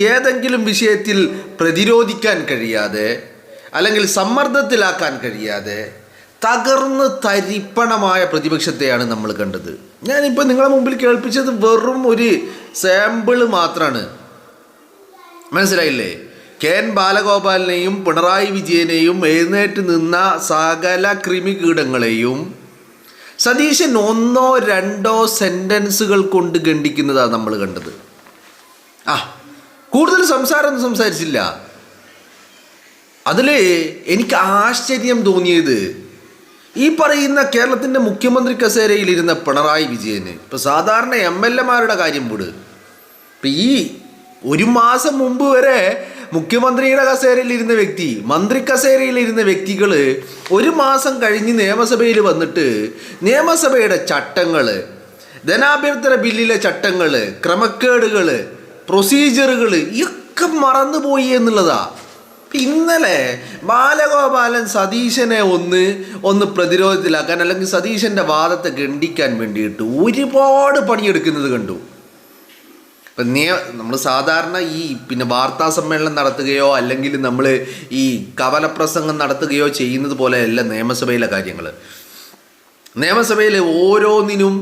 ഏതെങ്കിലും വിഷയത്തിൽ പ്രതിരോധിക്കാൻ കഴിയാതെ അല്ലെങ്കിൽ സമ്മർദ്ദത്തിലാക്കാൻ കഴിയാതെ തകർന്ന് തരിപ്പണമായ പ്രതിപക്ഷത്തെയാണ് നമ്മൾ കണ്ടത്. ഞാനിപ്പോൾ നിങ്ങളുടെ മുമ്പിൽ കേൾപ്പിച്ചത് വെറും ഒരു സാമ്പിള് മാത്രമാണ്. മനസ്സിലായില്ലേ? കെ എൻ ബാലഗോപാലിനെയും പിണറായി വിജയനെയും എഴുന്നേറ്റ് നിന്ന സകല ക്രിമികീടങ്ങളെയും സതീശൻ ഒന്നോ രണ്ടോ സെൻറ്റൻസുകൾ കൊണ്ട് ഖണ്ഡിക്കുന്നതാണ് നമ്മൾ കണ്ടത്. കൂടുതൽ സംസാരമൊന്നും സംസാരിച്ചില്ല. അതിൽ എനിക്ക് ആശ്ചര്യം തോന്നിയത് ഈ പറയുന്ന കേരളത്തിൻ്റെ മുഖ്യമന്ത്രി കസേരയിലിരുന്ന പിണറായി വിജയന് ഇപ്പോൾ സാധാരണ MLA-മാരുടെ കാര്യം വിട്, ഇപ്പം ഈ ഒരു മാസം മുമ്പ് വരെ മുഖ്യമന്ത്രിയുടെ കസേരയിലിരുന്ന വ്യക്തി, മന്ത്രി കസേരയിലിരുന്ന വ്യക്തികൾ ഒരു മാസം കഴിഞ്ഞ് നിയമസഭയിൽ വന്നിട്ട് നിയമസഭയുടെ ചട്ടങ്ങൾ, ധനാഭ്യർത്ഥന ബില്ലിലെ ചട്ടങ്ങൾ, ക്രമക്കേടുകൾ, പ്രൊസീജിയറുകൾ ഇതൊക്കെ മറന്നുപോയി എന്നുള്ളതാ. ഇന്നലെ ബാലഗോപാലൻ സതീശനെ ഒന്ന് പ്രതിരോധത്തിലാക്കാൻ അല്ലെങ്കിൽ സതീശൻ്റെ വാദത്തെ ഖണ്ഡിക്കാൻ വേണ്ടിയിട്ട് ഒരുപാട് പണിയെടുക്കുന്നത് കണ്ടു. ഇപ്പം നമ്മൾ സാധാരണ ഈ വാർത്താ സമ്മേളനം നടത്തുകയോ അല്ലെങ്കിൽ നമ്മൾ ഈ കവലപ്രസംഗം നടത്തുകയോ ചെയ്യുന്നത് പോലെയല്ല നിയമസഭയിലെ കാര്യങ്ങൾ. നിയമസഭയിൽ ഓരോന്നിനും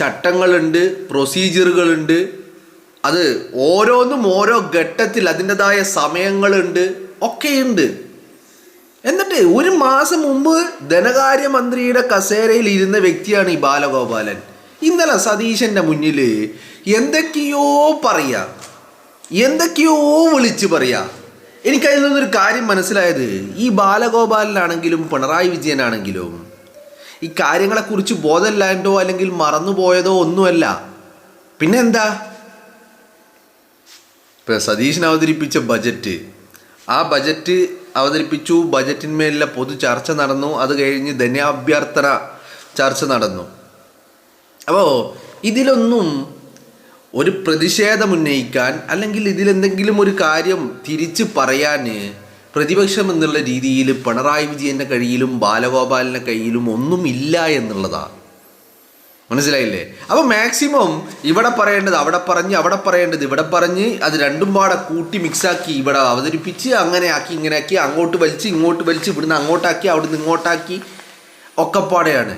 ചട്ടങ്ങളുണ്ട്, പ്രൊസീജിയറുകളുണ്ട്. അത് ഓരോന്നും ഓരോ ഘട്ടത്തിൽ അതിൻ്റെതായ സമയങ്ങളുണ്ട്, ഒക്കെയുണ്ട്. എന്നിട്ട് ഒരു മാസം മുമ്പ് ധനകാര്യമന്ത്രിയുടെ കസേരയിൽ ഇരുന്ന വ്യക്തിയാണ് ഈ ബാലഗോപാലൻ. ഇന്നലെ സതീശൻ്റെ മുന്നിൽ എന്തൊക്കെയോ പറയാ, എന്തൊക്കെയോ വിളിച്ച് പറയാ. എനിക്കതിൽ നിന്നൊരു കാര്യം മനസ്സിലായത്, ഈ ബാലഗോപാലനാണെങ്കിലും പിണറായി വിജയനാണെങ്കിലും ഈ കാര്യങ്ങളെക്കുറിച്ച് ബോധമില്ലാണ്ടോ അല്ലെങ്കിൽ മറന്നുപോയതോ ഒന്നുമല്ല. പിന്നെ എന്താ, ഇപ്പം സതീശൻ അവതരിപ്പിച്ച ബജറ്റ്, ആ ബജറ്റ് അവതരിപ്പിച്ചു, ബജറ്റിന്മേലുള്ള പൊതു ചർച്ച നടന്നു, അത് കഴിഞ്ഞ് ധനാഭ്യർത്ഥന ചർച്ച നടന്നു. അപ്പോൾ ഇതിലൊന്നും ഒരു പ്രതിഷേധം ഉന്നയിക്കാൻ അല്ലെങ്കിൽ ഇതിലെന്തെങ്കിലും ഒരു കാര്യം തിരിച്ച് പറയാൻ പ്രതിപക്ഷം എന്നുള്ള രീതിയിൽ പിണറായി വിജയൻ്റെ കയ്യിലും ബാലഗോപാലിൻ്റെ കയ്യിലും ഒന്നുമില്ല എന്നുള്ളതാണ്. മനസ്സിലായില്ലേ? അപ്പോൾ മാക്സിമം ഇവിടെ പറയേണ്ടത് അവിടെ പറഞ്ഞ്, അവിടെ പറയേണ്ടത് ഇവിടെ പറഞ്ഞ്, അത് രണ്ടും പാടെ കൂട്ടി മിക്സാക്കി ഇവിടെ അവതരിപ്പിച്ച് അങ്ങനെ ആക്കി ഇങ്ങനെ ആക്കി, അങ്ങോട്ട് വലിച്ച് ഇങ്ങോട്ട് വലിച്ച്, ഇവിടുന്ന് അങ്ങോട്ടാക്കി അവിടുന്ന് ഇങ്ങോട്ടാക്കി ഒക്കെപ്പാടെയാണ്.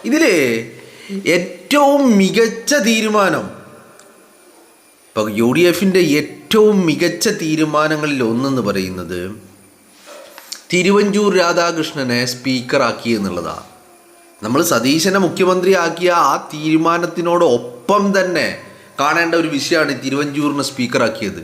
ഇതിൽ ഏറ്റവും മികച്ച തീരുമാനം, ഇപ്പോൾ UDFൻ്റെ ഏറ്റവും മികച്ച തീരുമാനങ്ങളിൽ ഒന്നെന്ന് പറയുന്നത് തിരുവഞ്ചൂർ രാധാകൃഷ്ണനെ സ്പീക്കറാക്കി എന്നുള്ളതാണ്. നമ്മൾ സതീശനെ മുഖ്യമന്ത്രി ആക്കിയ ആ തീരുമാനത്തിനോടൊപ്പം തന്നെ കാണേണ്ട ഒരു വിഷയമാണ് തിരുവഞ്ചൂരിനെ സ്പീക്കറാക്കിയത്.